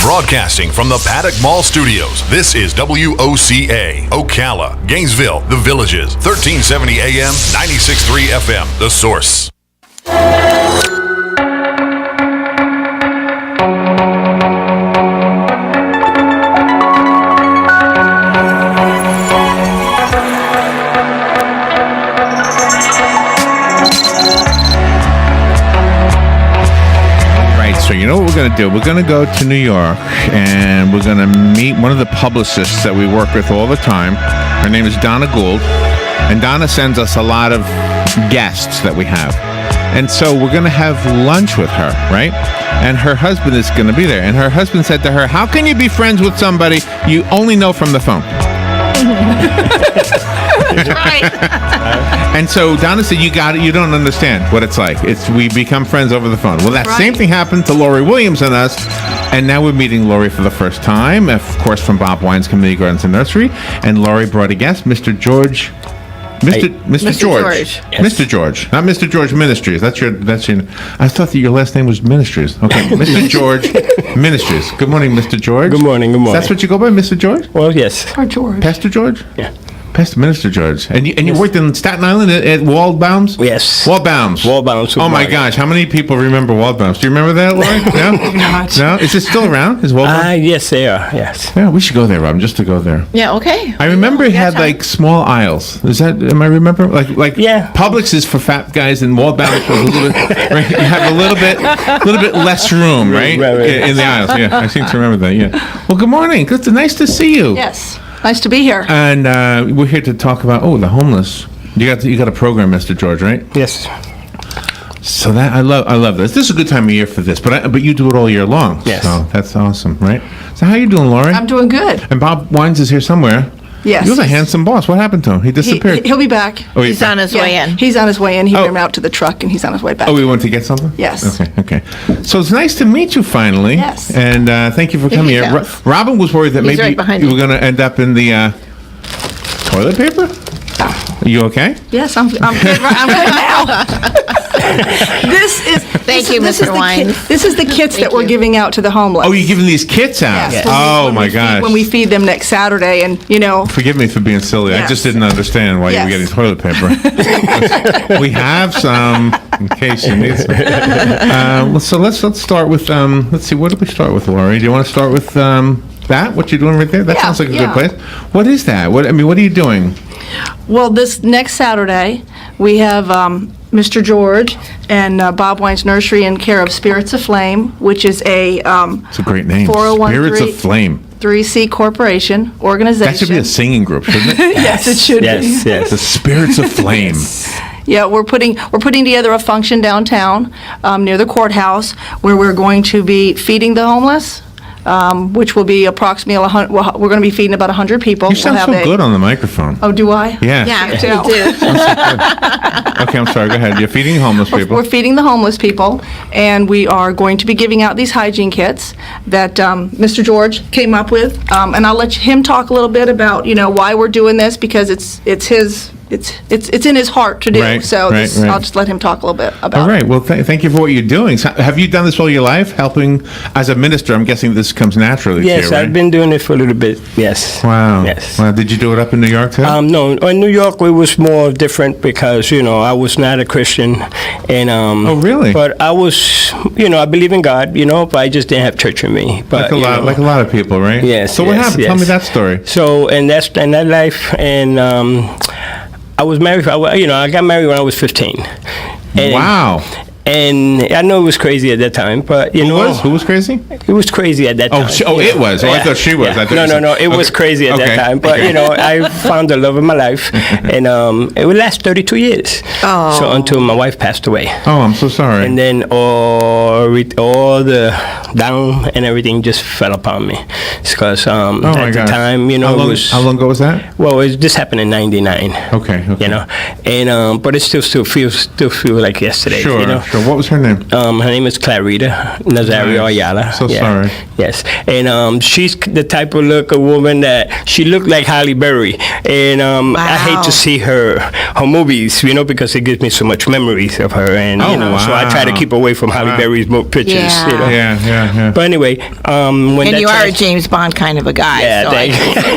Broadcasting from the Paddock Mall Studios, this is WOCA, Ocala, Gainesville, The Villages, 1370 AM, 96.3 FM, The Source. So you know what we're going to do? We're going to go to New York, and we're going to meet one of the publicists that we work with all the time. Her name is Donna Gould, and Donna sends us a lot of guests that we have. And so we're going to have lunch with her, right? And her husband is going to be there. And her husband said to her, "How can you be friends with somebody you only know from the phone?" Right. And so Donna said, "You got it. You don't understand what it's like. We become friends over the phone." Well, that same thing happened to Laurie Williams and us, and now we're meeting Laurie for the first time, of course, from Bob Wine's Community Gardens and Nursery. And Laurie brought a guest, Mr. George. Mr. George. Yes. Mr. George, not Mr. George Ministries. That's your. I thought that your last name was Ministries. Okay, Mr. George Ministries. Good morning, Mr. George. Good morning. Good morning. That's what you go by, Mr. George? Well, yes. Or George. Pastor George? Yeah. Pastor Minister George. And you worked in Staten Island at Waldbaum's? Yes. Waldbaum's. Waldbaum's. Oh my gosh, how many people remember Waldbaum's? Do you remember that, Laurie? No? No? Is it still around? Is Waldbaum's? Yes, they are. Yes. Yeah, we should go there, Rob, just to go there. Yeah, okay. I remember it had like small aisles. Am I remember? Like Yeah. Publix is for fat guys and Waldbaum's was a little bit, right? You have a little bit less room, right? Right. In the aisles, yeah. I seem to remember that, yeah. Well, good morning. Nice to see you. Yes. Nice to be here. And we're here to talk about the homeless. You got a program, Mr. George, right? Yes. So that I love this. This is a good time of year for this, but you do it all year long. Yes. So that's awesome, right? So how you doing, Laurie? I'm doing good. And Bob Wines is here somewhere. Yes. He was a handsome boss. What happened to him? He disappeared. He'll be back. Oh, He's on his way in. He's on his way in. He ran out to the truck, and he's on his way back. Oh, we went to get something? Yes. Okay. So it's nice to meet you finally. Yes. And thank you for coming he here. comes. Robin was worried that He's maybe right behind you you. were going to end up in the toilet paper. Are you okay? Yes, I'm good. I'm good now. Thank you, Mr. Wines. This is the kits that we're giving out to the homeless. Oh, you're giving these kits out? Yes. Oh, my gosh. When we feed them next Saturday, and Forgive me for being silly. I Yes. just didn't understand why you were getting Yes. toilet paper. We have some in case you need some. So let's start with let's see. What do we start with, Laurie? Do you want to start with that? What you're doing right there? That Yeah, sounds like a yeah. good place. What is that? What are you doing? Well, this next Saturday, we have Mr. George and Bob Wine's Nursery in care of Spirits of Flame, which is a It's a great name. 401(c)(3) Spirits of Flame. 3C corporation organization. That should be a singing group, shouldn't it? Yes, it should Yes. be. Yes. The Spirits of Flame. Yeah, we're putting together a function downtown near the courthouse where we're going to be feeding the homeless. Which will be approximately 100. We're going to be feeding about 100 people. You sound so good on the microphone. Oh, do I? Yeah. Yeah, too. you do. Okay, I'm sorry. Go ahead. You're feeding homeless people. We're feeding the homeless people, and we are going to be giving out these hygiene kits that Mr. George came up with. And I'll let him talk a little bit about why we're doing this, because it's in his heart to do. Right, So right. I'll just let him talk a little bit about All right. it. Well, thank you for what you're doing. So, have you done this all your life, helping as a minister? I'm guessing this comes naturally Yes, to you, right? I've been doing it for a little bit. Yes. Wow. Yes. Wow. Did you do it up in New York too? No, in New York it was more different because I was not a Christian, and Oh, really? But I was, I believe in God, but I just didn't have church in me. But like a lot of people, right? Yes. So what yes, happened? yes. Tell me that story. So, and that life, and I was married. I got married when I was 15. And, Wow. And I know it was crazy at that time, but Who was crazy? It was crazy at that time. It was. Oh, I thought she was. Yeah. I thought you said- No. It was Okay. crazy at that time. But, Okay. I found the love of my life. And it would last 32 years. Oh. So until my wife passed away. Oh, I'm so sorry. And then all the down and everything just fell upon me. Because oh my at the gosh. time, how long, it was... how long ago was that? Well, this happened in 99. Okay. And but it still feels like yesterday. Sure. So what was her name? Her name is Clarita Nazario Nice. Ayala. So sorry. Yes, and she's the type of woman that she looked like Halle Berry, and I hate to see her movies, because it gives me so much memories of her, and so I try to keep away from Halle Berry's pictures. Yeah. Yeah. But anyway, when And that you are a James Bond kind of a guy. Yeah, so thank I can see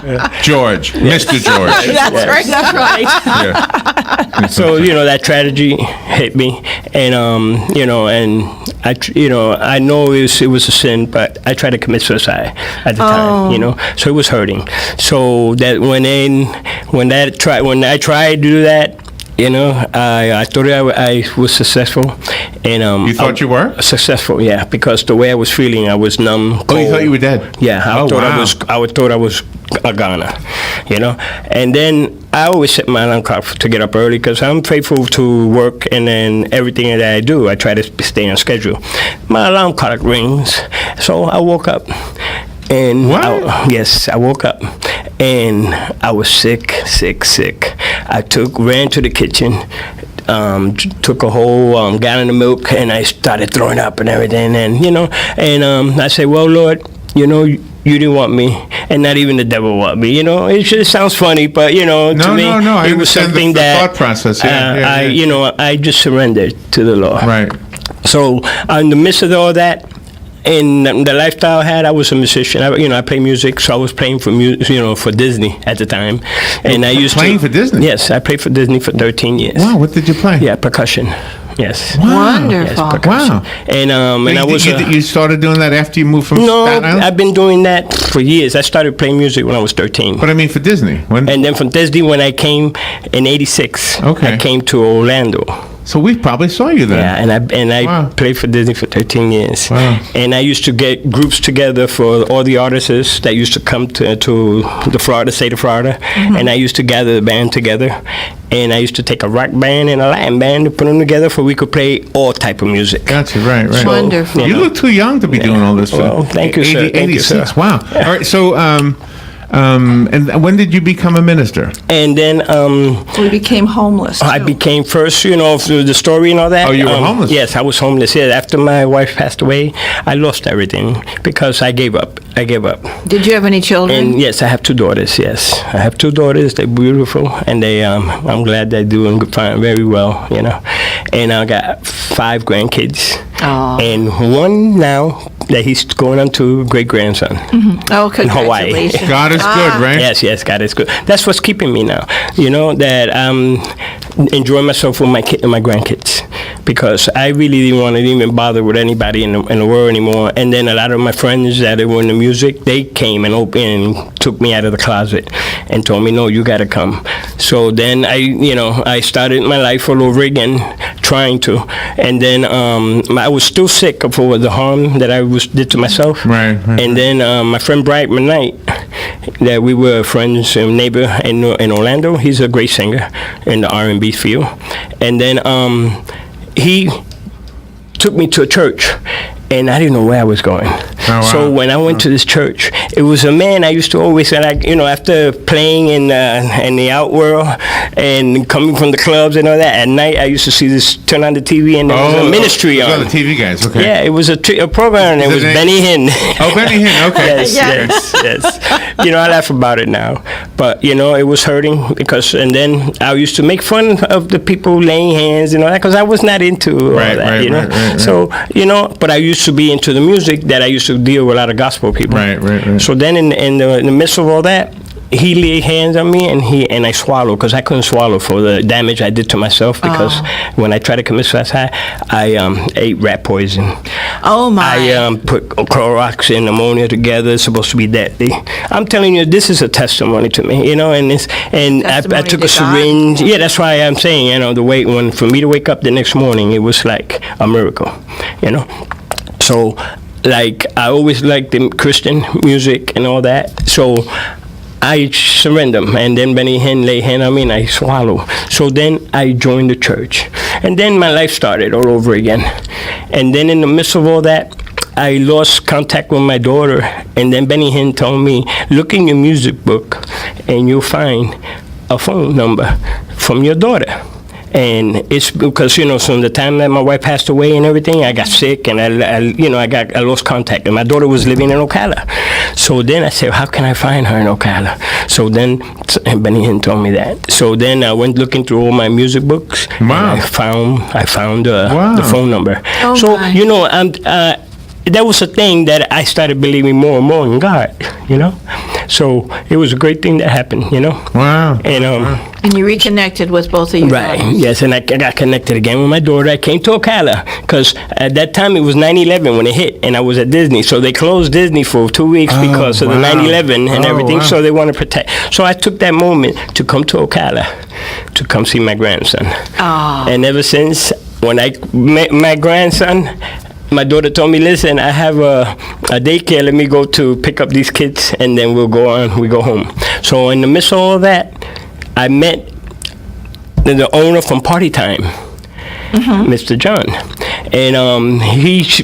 why. George, Mr. George. That's right. That's right. Yeah. So that tragedy hit me, and and I know it was a sin, but I tried to commit suicide at the time, so it was hurting. So that when I tried to do that, I thought I was successful, and You thought you were? successful, yeah, because the way I was feeling, I was numb. Oh, you cold. thought you were dead? Yeah, I thought wow. I was a goner, and then I always set my alarm clock to get up early because I'm faithful to work, and then everything that I do, I try to stay on schedule. My alarm clock rings, so I woke up. And what? I woke up and I was sick. I ran to the kitchen, took a whole gallon of milk, and I started throwing up and everything. And I said, well, Lord, you didn't want me, and not even the devil want me. It just sounds funny, but to me, I it was something the that thought process. Yeah. I just surrendered to the Lord. Right. So in the midst of all that, in the lifestyle I had, I was a musician. I play music, so I was playing for for Disney at the time. And I used playing for Disney? Yes, I played for Disney for 13 years. Wow, what did you play? Yeah, percussion. Yes. Wow. Wonderful. Yes, percussion. Wow. And I was you started doing that after you moved from no, Staten Island? I've been doing that for years. I started playing music when I was 13. But I mean for Disney. When? And then from Disney, when I came in '86, Okay. I came to Orlando. So we probably saw you then. Yeah, and I Wow. played for Disney for 13 years. Wow. And I used to get groups together for all the artists that used to come to the state of Florida, and I used to gather the band together. And I used to take a rock band and a Latin band to put them together so we could play all type of music. Gotcha, right. Wonderful. You look too young to be doing all this. Well, thank you, sir. Thank you, sir. 86, wow. All right, so, and when did you become a minister? And then We became homeless. I too. became first, through the story and all that. Oh, you were homeless? Yes, I was homeless. Yeah, after my wife passed away, I lost everything because I gave up. Did you have any children? And yes, I have 2 daughters. Yes, I have 2 daughters. They're beautiful, and they. I'm glad they're doing fine, very well. And I got 5 grandkids, Aw. and one now that he's going on to great grandson. Oh, in Hawaii. congratulations. God is good, right? Yes, God is good. That's what's keeping me now. That I'm enjoying myself with my my grandkids, because I really didn't want to even bother with anybody in the world anymore. And then a lot of my friends that were in the music, they came and took me out of the closet and told me, no, you got to come. So then I started my life all over again, trying to. And then I was still sick for the harm that I did to myself. Right. And then my friend Bright McKnight, that we were friends and neighbor in Orlando. He's a great singer in the R&B field. And then he took me to a church, and I didn't know where I was going. Oh, wow. So when I went to this church, it was a man I used to always, after playing in the out world and coming from the clubs and all that, at night I used to see this, turn on the TV, and there was a ministry on. The TV guys, okay. Yeah, it was a program, and it was Benny Hinn. Oh, Benny Hinn, okay. Yes. I laugh about it now. But, it was hurting and then I used to make fun of the people laying hands and all that, because I was not into all that, Right. So, but I used to be into the music, that I used to deal with a lot of gospel people. Right. So then in the midst of all that, he laid hands on me, and I swallowed, because I couldn't swallow for the damage I did to myself, because when I tried to commit suicide, I ate rat poison. Oh, my. I put Clorox and ammonia together. It's supposed to be deadly. I'm telling you, this is a testimony to me, and I took a syringe. Yeah, that's why I'm saying, for me to wake up the next morning, it was like a miracle, So, I always liked the Christian music and all that. So I surrendered, and then Benny Hinn laid hand on me, and I swallowed. So then I joined the church, and then my life started all over again. And then in the midst of all that, I lost contact with my daughter, and then Benny Hinn told me, look in your music book, and you'll find a phone number from your daughter. And it's because, from the time that my wife passed away and everything, I got sick, and I lost contact. And my daughter was living in Ocala. So then I said, how can I find her in Ocala? So then, and Benny Hinn told me that. So then I went looking through all my music books. Wow. And I found Wow. the phone number. Oh, so, my. that was a thing that I started believing more and more in God, So it was a great thing that happened, Wow. And And you reconnected with both of your right, daughters. yes, and I got connected again with my daughter. I came to Ocala because at that time it was 9/11 when it hit, and I was at Disney. So they closed Disney for 2 weeks because of the wow. 9/11 and Oh, everything. wow. So they want to protect. So I took that moment to come to Ocala to come see my grandson. Oh. And ever since, when I met my grandson, my daughter told me, listen, I have a daycare. Let me go to pick up these kids, and then we go home. So in the midst of all that, I met the owner from Party Time, Mr. John. And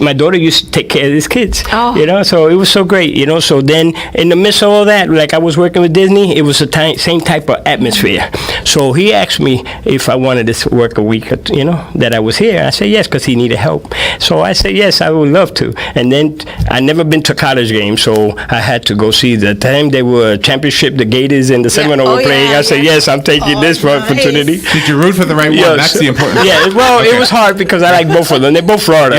my daughter used to take care of these kids, Oh. So it was so great, So then, in the midst of all that, like I was working with Disney, it was the same type of atmosphere. So he asked me if I wanted to work a week, that I was here. I said yes, because he needed help. So I said yes, I would love to. And then I never been to college games, so I had to go see the time they were championship, the Gators and the Seminole Oh, were playing. yeah, I said yeah. yes, I'm taking Oh, this nice. opportunity. Did you root for the right one? Yes. That's the important Yeah, well, Okay. it was hard because I like both of them. They're both Florida.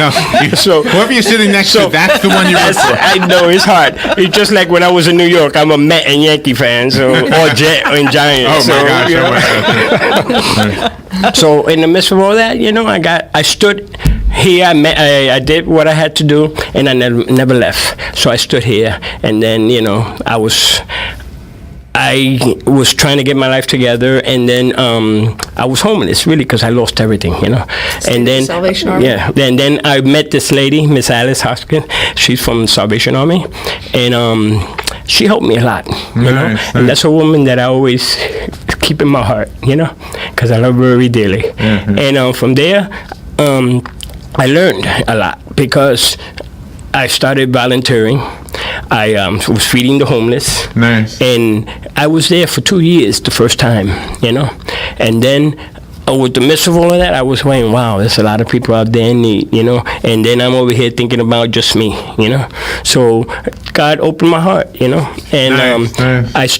No, So- whoever you're sitting next to, that's the one you root for. I know it's hard. It's just like when I was in New York. I'm a Met and Yankee fan, or Jet and Giants. Oh my so, gosh! you know. I was- So in the midst of all that, I stood here. I did what I had to do, and I never left. So I stood here, and then I was trying to get my life together, and then I was homeless, really, because I lost everything, And then Salvation Army? Yeah. Then I met this lady, Miss Alice Hoskins. She's from Salvation Army, and she helped me a lot, Nice, And that's a woman that I always keep in my heart, because I love her very dearly. And from there, I learned a lot because I started volunteering. I was feeding the homeless. Nice. And I was there for 2 years the first time, And then with the midst of all of that, I was saying, wow, there's a lot of people out there in need, And then I'm over here thinking about just me, So God opened my heart, And Nice.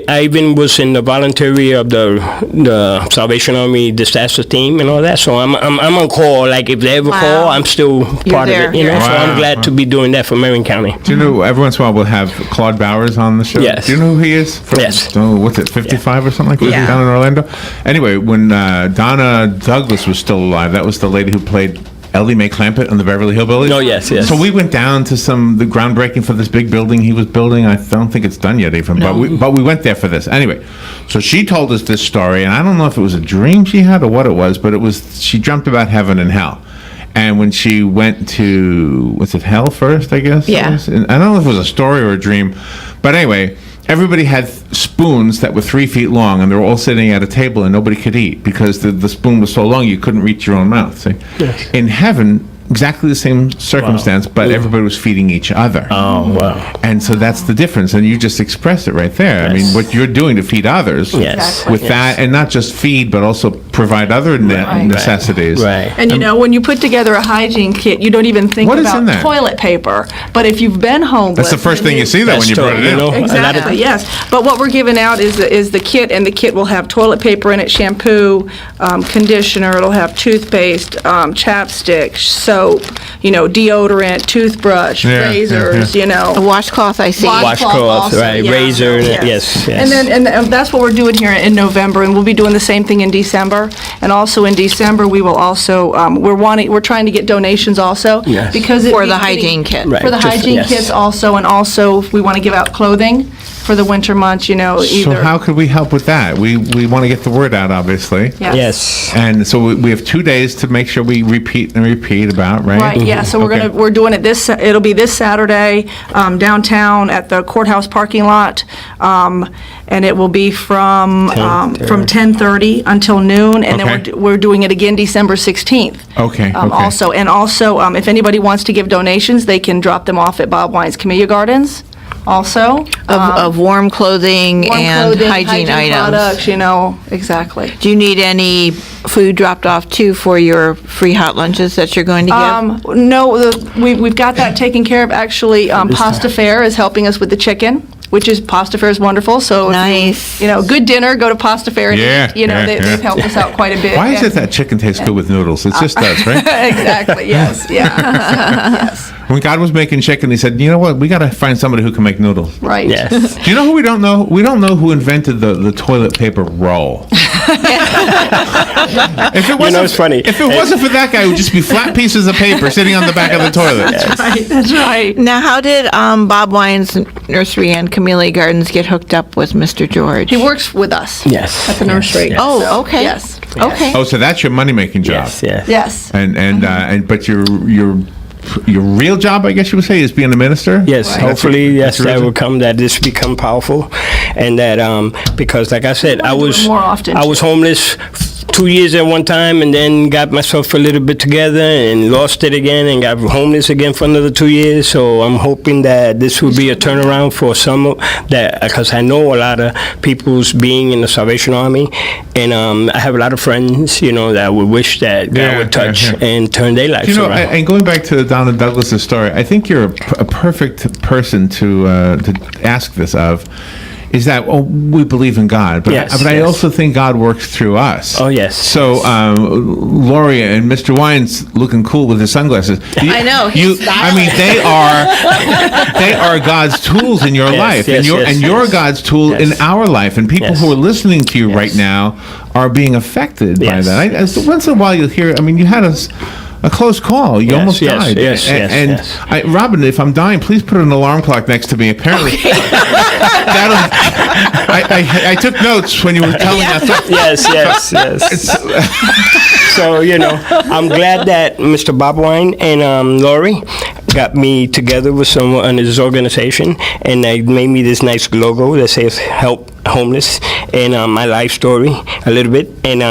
I even was in the voluntary of the Salvation Army disaster team and all that. So I'm on call. Like if they ever Wow. call, I'm still part there. of it, So Wow. I'm glad to be doing that for Marion County. Do you know, every once in a while we'll have Claude Bowers on the show? Yes. Do you know who he is? Yes. What's it, 55 or something like that? Yeah. Down in Orlando? Anyway, when Donna Douglas was still alive, that was the lady who played Ellie Mae Clampett on the Beverly Hillbillies. Oh, yes. So we went down to the groundbreaking for this big building he was building. I don't think it's done yet even, but we went there for this. Anyway, so she told us this story, and I don't know if it was a dream she had or what it was, but she dreamt about heaven and hell. And when she went to, was it hell first, I guess? Yeah. And I don't know if it was a story or a dream, but anyway, everybody had spoons that were 3 feet long, and they were all sitting at a table, and nobody could eat because the spoon was so long you couldn't reach your own mouth. See? Yes. In heaven, exactly the same circumstance, but everybody was feeding each other. Oh, wow. And so that's the difference, and you just expressed it right there. I mean, Yes. what you're doing to feed others Yes. with Yes. that, and not just feed, but also provide other necessities. Right. And when you put together a hygiene kit, you don't even think What is in about that? toilet paper. But if you've been homeless, That's the first and thing you see that when That's you brought it true, in. A lot of Exactly, yes. But what we're giving out is the kit, and the kit will have toilet paper in it, shampoo, conditioner, it'll have toothpaste, chapstick, soap, deodorant, toothbrush, Yeah, razors, A washcloth, I see. Washcloth, also, right, yeah. razor, Yes. yes. And that's what we're doing here in November, and we'll be doing the same thing in December. And also in December, we will also, we're trying to get donations also. Yes. Because For the hygiene kit. Right. For the just- hygiene yes. kits also, and also if we want to give out clothing for the winter months, either. So how could we help with that? We want to get the word out, obviously. Yes. And so we have 2 days to make sure we repeat about, right? Right, yeah, so Okay. we're doing it it'll be this Saturday, downtown at the courthouse parking lot, and it will be from 10:30 until noon, and then Okay. we're doing it again December 16th. Okay, okay. Also, if anybody wants to give donations, they can drop them off at Bob Wine's Camellia Gardens, also. Of warm clothing Warm and clothing, hygiene items. products, exactly. Do you need any food dropped off too for your free hot lunches that you're going to give? No, we've got that taken care of. Actually, Pasta Fair is helping us with the chicken, which is Pasta Fair is wonderful. So Nice. if good dinner, go to Pasta Fair. And Yeah, eat. yeah, They've helped us out quite a bit. Why is it that chicken tastes good with noodles? It just does, right? Exactly. Yes. Yeah. Yes. When God was making chicken, he said, you know what? We got to find somebody who can make noodles. Right. Yes. Do you know who we don't know? We don't know who invented the toilet paper roll. If it wasn't, it's funny. If it wasn't for that guy, it would just be flat pieces of paper sitting on the back of the toilet. Right. That's right. Now, how did Bob Wine's Nursery and Camellia Gardens get hooked up with Mr. George? He works with us. Yes. At the nursery. Yes. Oh, So, okay. Yes. Okay. Oh, so that's your money-making job. Yes. Yes. Yes. And but your real job, I guess you would say, is being a minister? Yes, Right. hopefully, That's yes, your that reason? will come. That this become powerful, and that because, like I said, wanna do it more often, I was too. homeless 2 years at one time, and then got myself a little bit together, and lost it again, and got homeless again for another 2 years. So I'm hoping that this will be a turnaround for some of that, because I know a lot of people's being in the Salvation Army, and I have a lot of friends, that would wish that God Yeah, would touch yeah, yeah. and turn their lives around. And going back to Donna Douglas's story, I think you're a perfect person to ask this of. Is that we believe in God, but Yes, I yes. also think God works through us. Oh, yes. So Laurie and Mr. Wine's looking cool with his sunglasses. I know, he's I mean, they are God's tools in your Yes, life, yes, and yes, you're yes. God's tool Yes. in our life. And people Yes. who are listening to you Yes. right now are being affected by Yes, that. yes. Once in a while, you'll hear. I mean, you had a close call. You Yes, almost yes, died. yes, yes, and yes. Robin, if I'm dying, please put an alarm clock next to me. Apparently, I took notes when you were telling us. Yes, yes, yes. So, I'm glad that Mr. Bob Wine and Laurie got me together with someone in his organization, and they made me this nice logo that says "Help Homeless" and my life story a little bit, and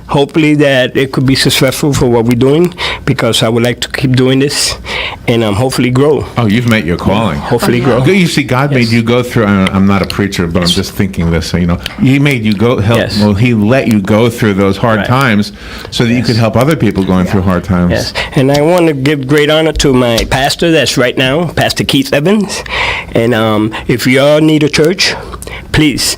hopefully that it could be successful for what we're doing, because I would like to keep doing this and hopefully grow. Oh, you've met your calling. Hopefully grow. You see, God made you go through. I'm not a preacher, but I'm just thinking this. So, He made you go help. Yes. Well, He let you go through those hard Right. times, so that you could help other people going through hard times. Yes, and I want to give great honor to my pastor that's right now, Pastor Keith Evans. And if y'all need a church, please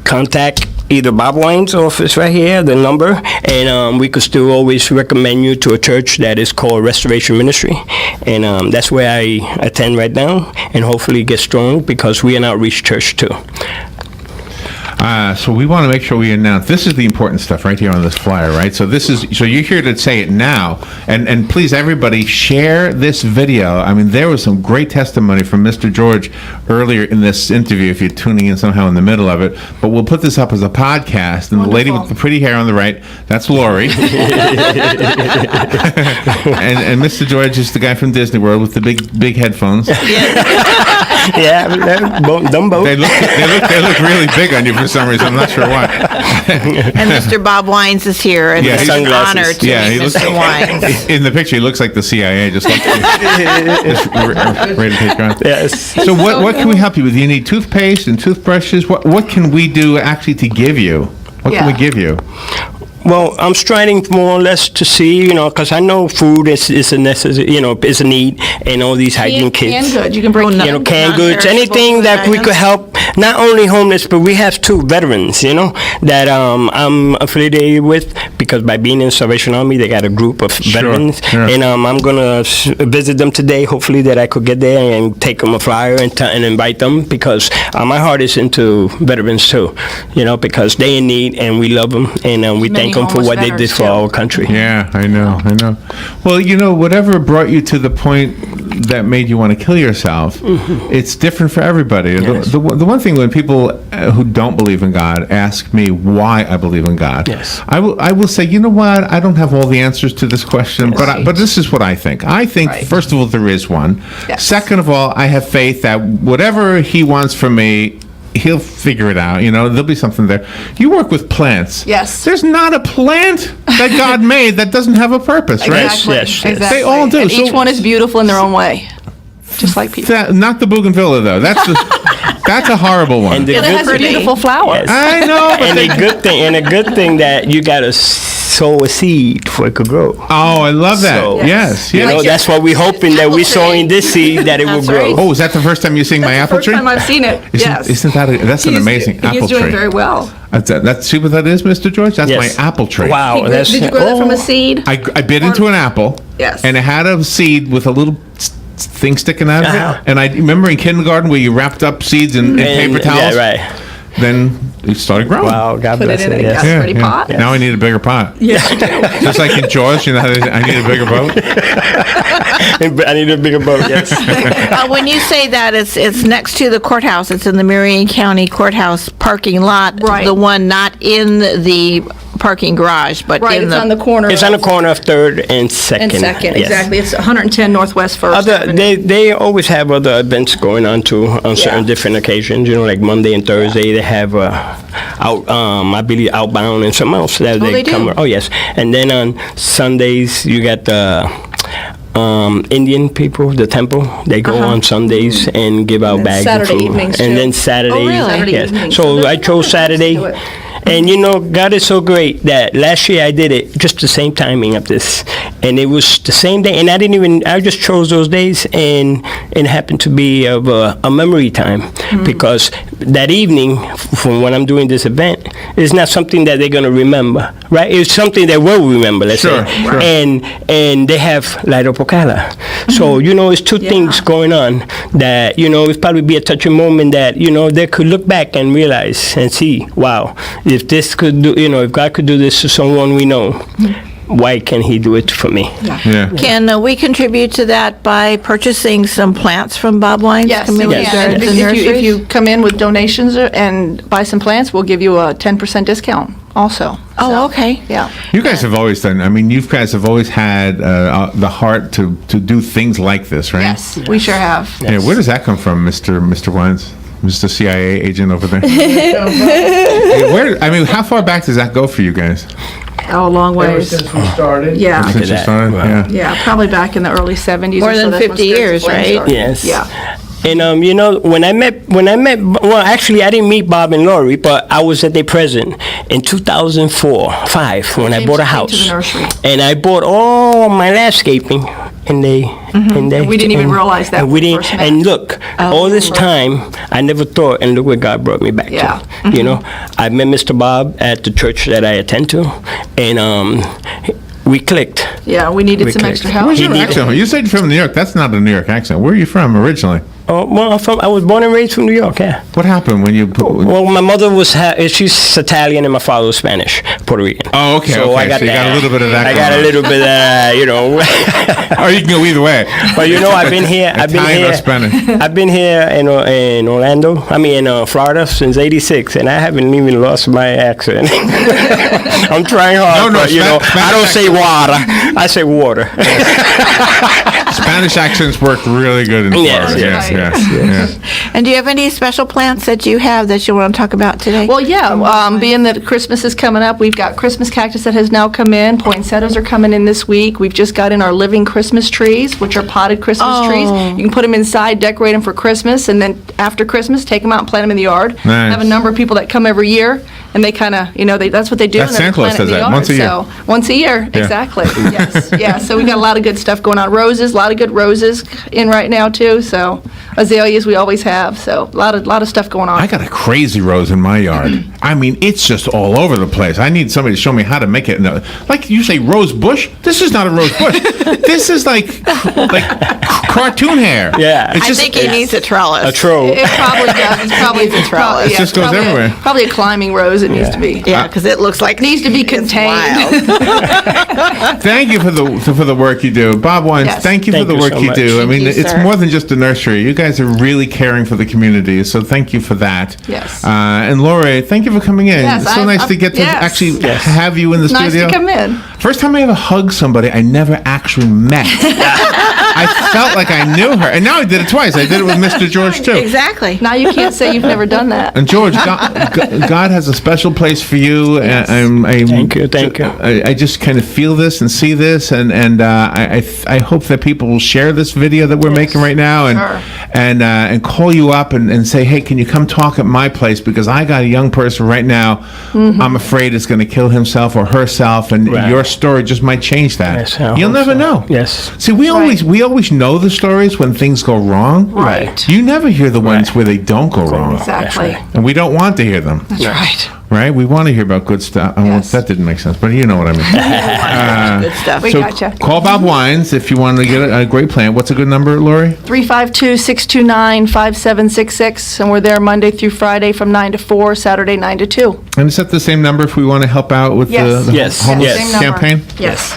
contact either Bob Wine's office right here, the number, and we could still always recommend you to a church that is called Restoration Ministry. And that's where I attend right now, and hopefully get strong, because we are an outreach church too. So we want to make sure we announce. This is the important stuff right here on this flyer, right? So you're here to say it now, and please, everybody, share this video. I mean, there was some great testimony from Mr. George earlier in this interview. If you're tuning in somehow in the middle of it, but we'll put this up as a podcast. And the lady with the pretty hair on the right, that's Laurie, and Mr. George is the guy from Disney World with the big headphones. Yeah, them both. They look really big on you for some reason. I'm not sure why. And Mr. Bob Wines is here, and Yeah, it's an sunglasses. honor to Yeah, he meet looks Mr. Wines. in the picture. He looks like the CIA, just like just ready to take on. Yes. So what can we help you with? You need toothpaste and toothbrushes. What can we do actually to give you? What can we Yeah. give you? Well, I'm striving more or less to see, because I know food is a necessity, is a need, and all these hygiene kits. Canned goods. You can bring no. Canned goods, anything that we could help, not only homeless, but we have two veterans, that I'm affiliated with, because by being in Salvation Army, they got a group of veterans, sure. and I'm going to visit them today, hopefully that I could get there and take them a flyer and invite them, because my heart is into veterans too, because they in need, and we love them, and we thank them for homeless what they did veterans, for too. our country. Yeah, I know. Well, whatever brought you to the point that made you want to kill yourself, it's different for everybody. Yes. The one thing when people who don't believe in God ask me why I believe in God, Yes. I will say, you know what? I don't have all the answers to this question, but this is what I think. I think, Right. first of all, there is one. Yes. Second of all, I have faith that whatever He wants from me, He'll figure it out. There'll be something there. You work with plants. Yes. There's not a plant that God made that doesn't have a purpose, right? Yes, yes, yes. Exactly. They all do. And each So- one is beautiful in their own way. just like people. Not the bougainvillea though. That's a horrible one. And the It has good thing, beautiful flowers. Yes. I know, but and a good thing that you gotta sow a seed for it to grow. oh, I love that. So- Yes, You yes. know, that's what we're hoping that we're sowing this seed that it will That's grow. right. Oh, is that the first time you're seeing my apple First tree? time I've seen it. Yes. Isn't that's an amazing apple He's doing tree? very well. See what that is, Mr. George? That's Yes. my apple tree. Wow, Did you grow that from a seed? I bit into an apple. Yes. And it had a seed with a little thing sticking out of Uh-huh. it. And I remember in kindergarten where you wrapped up seeds in paper towels. Yeah, right. Then it started growing. Wow, God Put bless it in it. a Yes. gas ready pot. Now I need a bigger pot. Yeah. Just like in Jaws, you know how I need a bigger boat? I need a bigger boat. Yes. When you say that, it's next to the courthouse. It's in the Marion County Courthouse parking lot. Right. The one not in the parking garage, but Right, in it's on the corner. It's on the corner of 3rd and 2nd. And second, Yes. exactly. It's 110 Northwest First Other, Avenue. they always have other events going on too on certain Yeah. different occasions. You know, like Monday and Thursday they have I believe Outbound and something else that they do? come. Oh yes, and then on Sundays you got the Indian people, the temple. They go on Sundays and give out And then bags Saturday of food. evenings, and too. then Saturday, Oh, really? Saturday yes. evening. So there's I a chose lot of Saturday. places to do it. And you know, God is so great that last year I did it just the same timing of this, and it was the same day. And I just chose those days, and it happened to be of a memory time because that evening, from when I'm doing this event, is not something that they're gonna remember, right? It's something they will remember. Let's Sure, say, sure. and they have Light Up Ocala. So you know, it's two things going on that it'd probably be a touching moment that they could look back and realize and see, wow. If this could do, if God could do this to someone we know, why can't He do it for me? Yeah. Can we contribute to that by purchasing some plants from Bob Wine's Yes, you Community can. Gardens If and you- Nurseries? If you come in with donations and buy some plants, we'll give you a 10% discount also. Oh, So, okay. Yeah. You guys have always done, you guys have always had the heart to do things like this, right? Yes, we sure have. Yeah, where does that come from, Mr. Wines? Mr. CIA agent over there? Yeah, how far back does that go for you guys? Oh, a long Ever ways. since we started. Yeah. Since you that. started? Wow. Yeah. Yeah, probably back in the early 70s. More or so. than That's when 50 years, Spirits right? started. Yes. Yeah. And when I met, well, actually, I didn't meet Bob and Laurie, but I was at their present in 2004-5 when I bought a Came to house, the nursery. and I bought all my landscaping, and they, and they, And we didn't even and- realize that and we when we didn't. first met. And look, all this time, I never thought, and look where God brought me back Yeah. to. I met Mr. Bob at the church that I attend to, and we clicked. Yeah, we needed some clicked. extra help. Where's He your needed- accent? You said you're from New York. That's not a New York accent. Where are you from originally? Oh, well, I was born and raised from New York. Yeah. What happened when you put... Well, my mother was she's Italian and my father was Spanish, Puerto Rican. Oh, okay, So okay. I got So you got that. a little bit of that I got going a on. little bit of, Or you can go either way. But I've been here. Italian or Spanish? I've been here in Orlando. in Florida since '86, and I haven't even lost my accent. I'm trying hard, No, but Spanish I don't say water. I say water. Spanish accents work really good in Florida. Yes, Yes, yes, yes. And do you have any special plants that you have that you want to talk about today? Well, yeah, being that Christmas is coming up, we've got Christmas cactus that has now come in. Poinsettias are coming in this week. We've just got in our living Christmas trees, which are potted Christmas trees. You can put them inside, decorate them for Christmas, and then after Christmas, take them out and plant them in the yard. Nice. I have a number of people that come every year, and they kind of, that's what they do. That's and they Santa Claus plant it in does the that, yard. once a year. So, once a year, Yeah. exactly. Yes, yeah. So we got a lot of good stuff going on. Roses, a lot of good roses in right now too. So azaleas we always have. So a lot of stuff going on. I got a crazy rose in my yard. It's just all over the place. I need somebody to show me how to make it. No, like you say, rose bush. This is not a rose bush. This is like cartoon hair. Yeah. It's I just, think he needs a trellis. A troll. It probably does. It's probably Needs a trellis. It just goes probably everywhere. Probably a climbing rose. It needs to be. Yeah, because it looks like Needs to be it's contained. wild. Thank you for the work you do, Bob Wines. Yes. Thank you Thank for the you work so you much. do. Thank you, It's sir. more than just a nursery. You guys are really caring for the community. So thank you for that. Yes. And Laurie, thank you for coming in. Yes, it's so nice to get to yes. actually Yes. have you in the Nice studio. to come in. First time I ever hugged somebody I never actually met. I felt like I knew her, and now I did it twice. I did it with Mr. George too. Exactly. Now you can't say you've never done that. And George, God has a special place for you. Yes. Thank you. I just kind of feel this and see this, and I hope that people will share this video that we're making right now, and call you up and say, hey, can you come talk at my place, because I got a young person right now. I'm afraid is going to kill himself or herself, and your story just might change that. Yes, I You'll hope never so. know. Yes. See, we always know the stories when things go wrong. Right. You never hear the ones where they don't go wrong. Exactly. And we don't want to hear them. That's right. Right? We want to hear about good stuff. Well, Yes. that didn't make sense, but you know what I mean. Good stuff. We So gotcha. call Bob Wines if you want to get a great plan. What's a good number, Laurie? 352-629-5766, and we're there Monday through Friday from 9 to 4, Saturday 9 to 2. And is that the same number if we want to help out with Yes. the Yes. homeless Yes. Same number. campaign? Yes.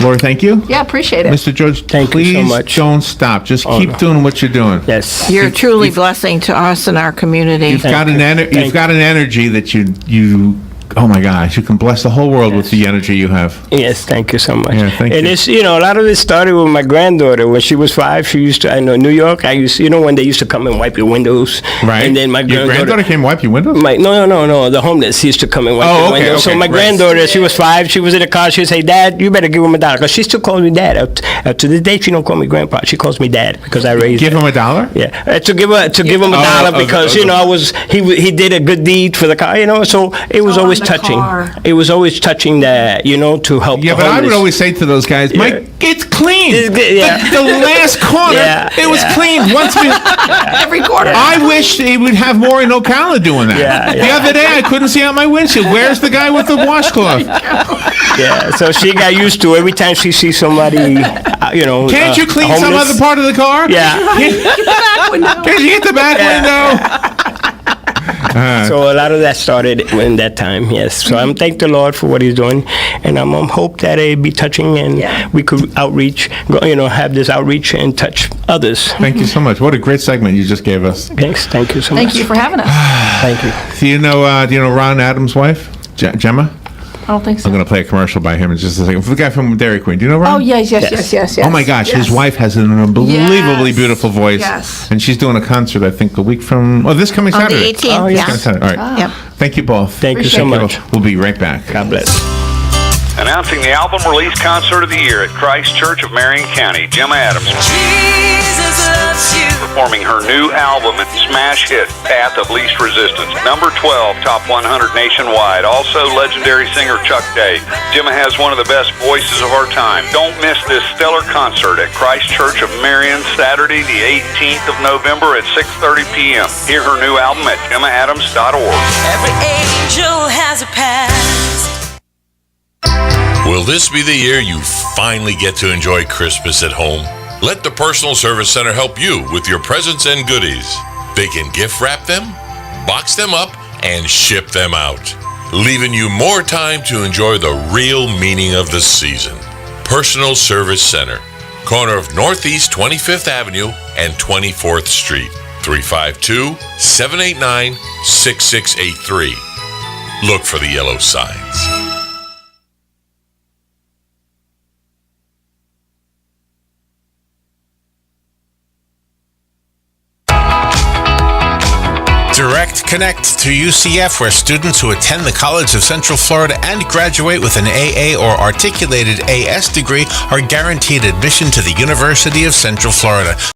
Laurie, thank you. Yeah, appreciate it. Mr. George, Thank you please so much. don't stop. Just keep no. doing what you're doing. Yes. You're truly blessing to us and our community. You've got an energy that you oh my gosh, you can bless the whole world with the energy you have. Yes, thank you so much. Yeah, thank and you. it's, a lot of it started with my granddaughter. When she was 5, she used to, I know, New York, I used, when they used to come and wipe your windows. Right. And then my Your granddaughter came wipe your windows? No, the homeless used to come and wipe Oh, the windows. So okay, my right. granddaughter, she was 5, she was in the car, she'd say, Dad, you better give him $1. Because she still calls me Dad. To this day, she don't call me Grandpa. She calls me Dad because I raised Give her. him $1? Yeah, to give him $1 because he did a good deed for the car, so it was Oh, always the touching. car. It was always touching that, to help. Yeah, the but I would homeless. always say to those guys, Mike, it's clean. Yeah. The last corner, Yeah, it was clean. Once we, Every quarter. I wish they would have more in Ocala doing that. Yeah, The yeah. other day, I couldn't see out my windshield. Where's the guy with the washcloth? Yeah, so she got used to every time she sees somebody, Can't you clean some homeless. other part of the car? Yeah. Can't you get the back window? So a lot of that started in that time, yes. So I'm thank the Lord for what He's doing, and I'm hope that it be touching and we could outreach, have this outreach and touch others. Thank you so much. What a great segment you just gave us. Thanks, thank you so much. Thank you for having us. Thank you. Do you know Ron Adams' wife, Gemma? I don't think so. I'm going to play a commercial by him in just a second. The guy from Dairy Queen. Do you know Ron? Oh, yes. Oh my gosh, his Yes. wife has an unbelievably Yes. beautiful voice. Yes. And she's doing a concert, I think, this coming On Saturday. the 18th, Oh, yeah. yes. Coming Saturday. All right. Yep. Thank you both. Thank you so Appreciate much. We'll be right back. God bless. Announcing the album release concert of the year at Christ Church of Marion County, Gemma Adams. Jesus loves you. Performing her new album and smash hit, Path of Least Resistance. Number 12, top 100 nationwide. Also legendary singer Chuck Day. Gemma has one of the best voices of our time. Don't miss this stellar concert at Christ Church of Marion, Saturday the 18th of November at 6:30 p.m. Hear her new album at gemmaadams.org. Every angel has a past. Will this be the year you finally get to enjoy Christmas at home? Let the Personal Service Center help you with your presents and goodies. They can gift wrap them, box them up, and ship them out, leaving you more time to enjoy the real meaning of the season. Personal Service Center, corner of Northeast 25th Avenue and 24th Street, 352-789-6683. Look for the yellow signs. Direct Connect to UCF, where students who attend the College of Central Florida and graduate with an AA or articulated AS degree are guaranteed admission to the University of Central Florida.